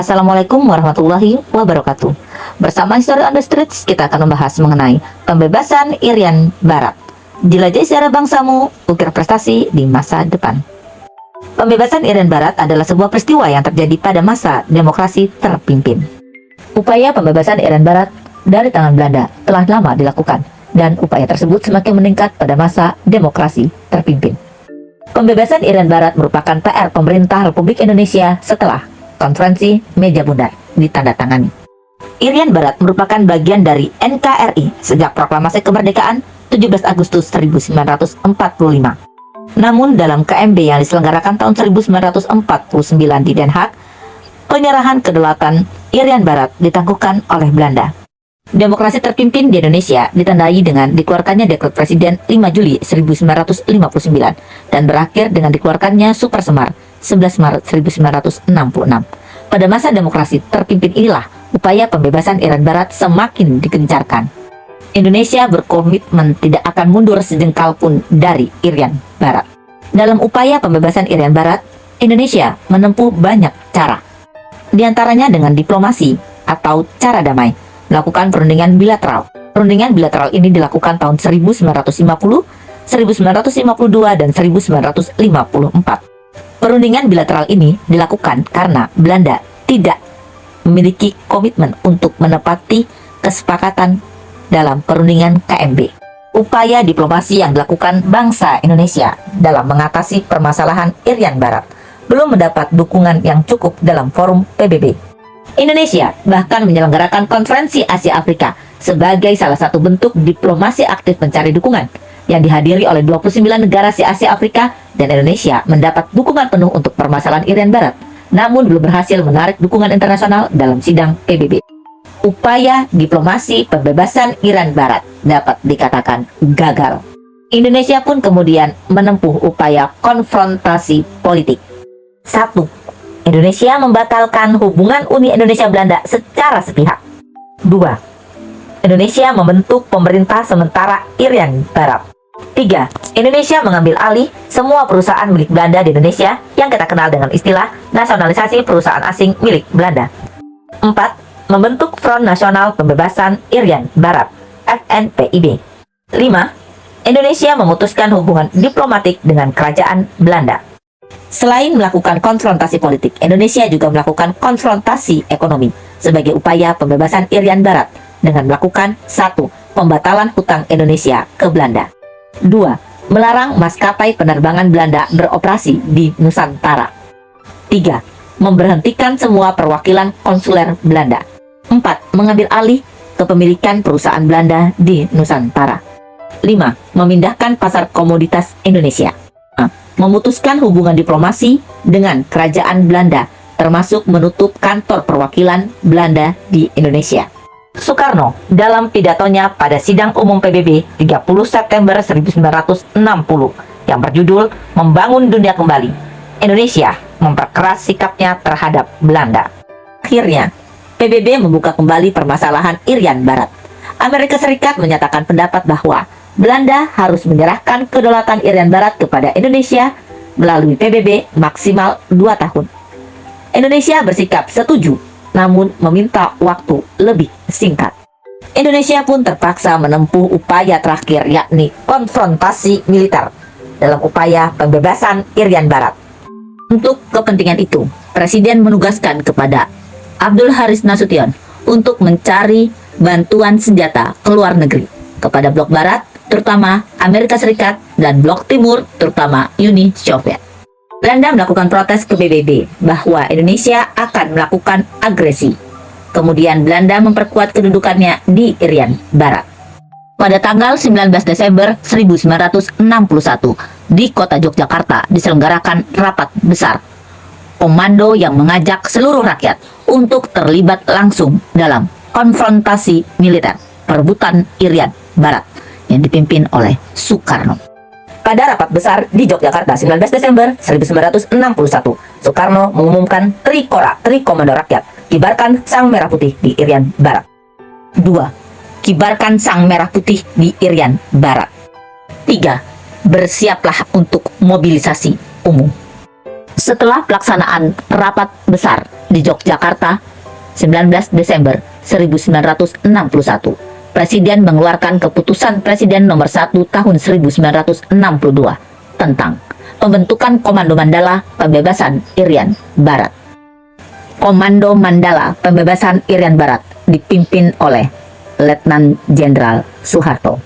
Assalamualaikum warahmatullahi wabarakatuh. Bersama History on the Streets, kita akan membahas mengenai pembebasan Irian Barat. Jelajahi sejarah bangsamu, ukir prestasi di masa depan. Pembebasan Irian Barat adalah sebuah peristiwa yang terjadi pada masa demokrasi terpimpin. Upaya pembebasan Irian Barat dari tangan Belanda telah lama dilakukan, dan upaya tersebut semakin meningkat pada masa demokrasi terpimpin. Pembebasan Irian Barat merupakan PR pemerintah Republik Indonesia setelah Konferensi Meja Bundar ditandatangani. Irian Barat merupakan bagian dari NKRI sejak Proklamasi Kemerdekaan 17 Agustus 1945. Namun dalam KMB yang diselenggarakan tahun 1949 di Den Haag, penyerahan kedaulatan Irian Barat ditangguhkan oleh Belanda. Demokrasi terpimpin di Indonesia ditandai dengan dikeluarkannya Dekret Presiden 5 Juli 1959 dan berakhir dengan dikeluarkannya Super Semar 11 Maret 1966. Pada masa demokrasi terpimpin inilah upaya pembebasan Irian Barat semakin digencarkan. Indonesia berkomitmen tidak akan mundur sejengkal pun dari Irian Barat. Dalam upaya pembebasan Irian Barat, Indonesia menempuh banyak cara. Di antaranya dengan diplomasi atau cara damai, melakukan perundingan bilateral. Perundingan bilateral ini dilakukan tahun 1950, 1952, dan 1954. Perundingan bilateral ini dilakukan karena Belanda tidak memiliki komitmen untuk menepati kesepakatan dalam perundingan KMB. Upaya diplomasi yang dilakukan bangsa Indonesia dalam mengatasi permasalahan Irian Barat belum mendapat dukungan yang cukup dalam forum PBB. Indonesia bahkan menyelenggarakan Konferensi Asia Afrika sebagai salah satu bentuk diplomasi aktif mencari dukungan yang dihadiri oleh 29 negara Asia Afrika, dan Indonesia mendapat dukungan penuh untuk permasalahan Irian Barat, namun belum berhasil menarik dukungan internasional dalam sidang PBB. Upaya diplomasi pembebasan Irian Barat dapat dikatakan gagal. Indonesia pun kemudian menempuh upaya konfrontasi politik. 1. Indonesia membatalkan hubungan Uni Indonesia-Belanda secara sepihak. 2. Indonesia membentuk pemerintah sementara Irian Barat. 3. Indonesia mengambil alih semua perusahaan milik Belanda di Indonesia yang kita kenal dengan istilah nasionalisasi perusahaan asing milik Belanda. 4. Membentuk Front Nasional Pembebasan Irian Barat (FNPIB). 5. Indonesia memutuskan hubungan diplomatik dengan kerajaan Belanda. Selain melakukan konfrontasi politik, Indonesia juga melakukan konfrontasi ekonomi sebagai upaya pembebasan Irian Barat dengan melakukan 1. Pembatalan hutang Indonesia ke Belanda. 2. Melarang maskapai penerbangan Belanda beroperasi di Nusantara. 3. Memberhentikan semua perwakilan konsuler Belanda. 4. Mengambil alih kepemilikan perusahaan Belanda di Nusantara. 5. Memindahkan pasar komoditas Indonesia. Memutuskan hubungan diplomasi dengan kerajaan Belanda, termasuk menutup kantor perwakilan Belanda di Indonesia. Soekarno dalam pidatonya pada sidang umum PBB 30 September 1960 yang berjudul Membangun Dunia Kembali, Indonesia memperkeras sikapnya terhadap Belanda. Akhirnya, PBB membuka kembali permasalahan Irian Barat. Amerika Serikat menyatakan pendapat bahwa Belanda harus menyerahkan kedaulatan Irian Barat kepada Indonesia melalui PBB maksimal 2 tahun. Indonesia bersikap setuju, namun meminta waktu lebih singkat. Indonesia pun terpaksa menempuh upaya terakhir, yakni konfrontasi militer dalam upaya pembebasan Irian Barat. Untuk kepentingan itu, Presiden menugaskan kepada Abdul Haris Nasution untuk mencari bantuan senjata ke luar negeri kepada Blok Barat, terutama Amerika Serikat, dan Blok Timur, terutama Uni Soviet. Belanda melakukan protes ke PBB bahwa Indonesia akan melakukan agresi. Kemudian Belanda memperkuat kedudukannya di Irian Barat. Pada tanggal 19 Desember 1961, di kota Yogyakarta diselenggarakan rapat besar komando yang mengajak seluruh rakyat untuk terlibat langsung dalam konfrontasi militer perebutan Irian Barat yang dipimpin oleh Soekarno. Pada rapat besar di Yogyakarta 19 Desember 1961, Soekarno mengumumkan Trikora, Tri Komando Rakyat, kibarkan sang merah putih di Irian Barat. 2. Kibarkan sang merah putih di Irian Barat. 3. Bersiaplah untuk mobilisasi umum. Setelah pelaksanaan rapat besar di Yogyakarta 19 Desember 1961, Presiden mengeluarkan keputusan Presiden nomor 1 tahun 1962 tentang pembentukan Komando Mandala Pembebasan Irian Barat. Komando Mandala Pembebasan Irian Barat dipimpin oleh Letnan Jenderal Soeharto.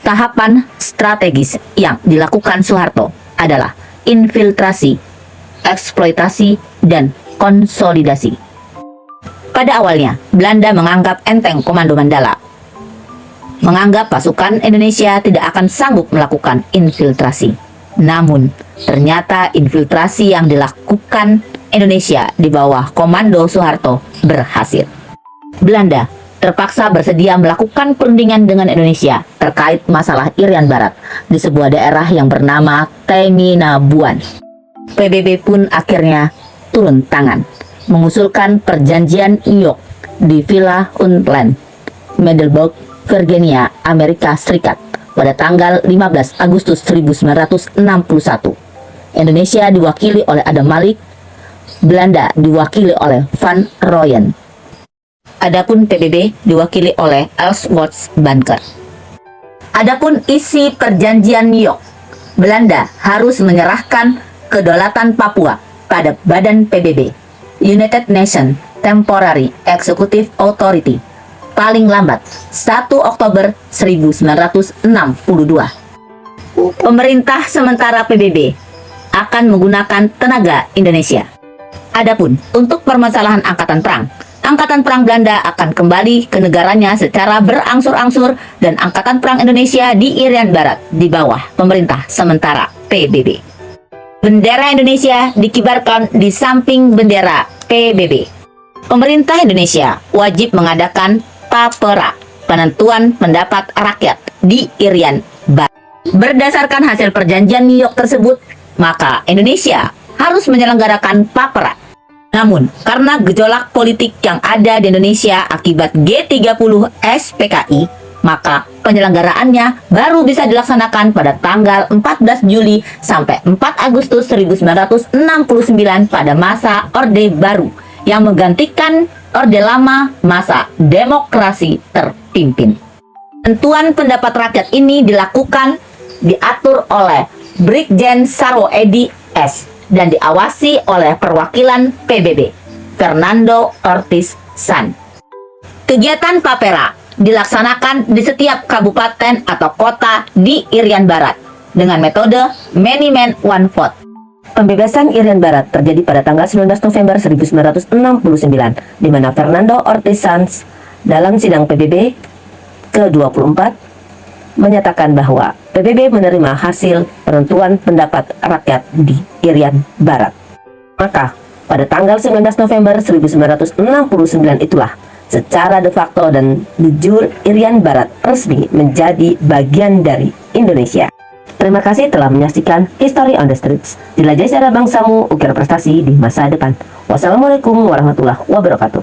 Tahapan strategis yang dilakukan Soeharto adalah infiltrasi, eksploitasi, dan konsolidasi. Pada awalnya, Belanda menganggap enteng Komando Mandala, menganggap pasukan Indonesia tidak akan sanggup melakukan infiltrasi. Namun, ternyata infiltrasi yang dilakukan Indonesia di bawah Komando Soeharto berhasil. Belanda terpaksa bersedia melakukan perundingan dengan Indonesia terkait masalah Irian Barat di sebuah daerah yang bernama Teminabuan. PBB pun akhirnya turun tangan, mengusulkan perjanjian New York di Villa Huntland, Middleburg, Virginia, Amerika Serikat pada tanggal 15 Agustus 1961. Indonesia diwakili oleh Adam Malik, Belanda diwakili oleh Van Rooyen. Adapun PBB diwakili oleh Ellsworth Bunker. Adapun isi perjanjian New York, Belanda harus menyerahkan kedaulatan Papua pada badan PBB, United Nations Temporary Executive Authority, paling lambat 1 Oktober 1962. Pemerintah sementara PBB akan menggunakan tenaga Indonesia. Adapun untuk permasalahan Angkatan Perang Belanda akan kembali ke negaranya secara berangsur-angsur dan Angkatan Perang Indonesia di Irian Barat di bawah pemerintah sementara PBB. Bendera Indonesia dikibarkan di samping bendera PBB. Pemerintah Indonesia wajib mengadakan papera, penentuan pendapat rakyat di Irian Barat. Berdasarkan hasil perjanjian New York tersebut, maka Indonesia harus menyelenggarakan papera. Namun, karena gejolak politik yang ada di Indonesia akibat G30 SPKI, maka penyelenggaraannya baru bisa dilaksanakan pada tanggal 14 Juli sampai 4 Agustus 1969 pada masa Orde Baru yang menggantikan Orde Lama masa demokrasi terpimpin. Penentuan pendapat rakyat ini diatur oleh Brigjen Sarwo Edi S. dan diawasi oleh perwakilan PBB, Fernando Ortiz San. Kegiatan papera dilaksanakan di setiap kabupaten atau kota di Irian Barat dengan metode many man one vote. Pembebasan Irian Barat terjadi pada tanggal 19 November 1969, di mana Fernando Ortiz San dalam sidang PBB ke-24 menyatakan bahwa PBB menerima hasil penentuan pendapat rakyat di Irian Barat. Maka, pada tanggal 19 November 1969 itulah secara de facto dan de jure Irian Barat resmi menjadi bagian dari Indonesia. Terima kasih telah menyaksikan History on the Streets. Jelajah sejarah bangsamu, ukir prestasi di masa depan. Wassalamualaikum warahmatullahi wabarakatuh.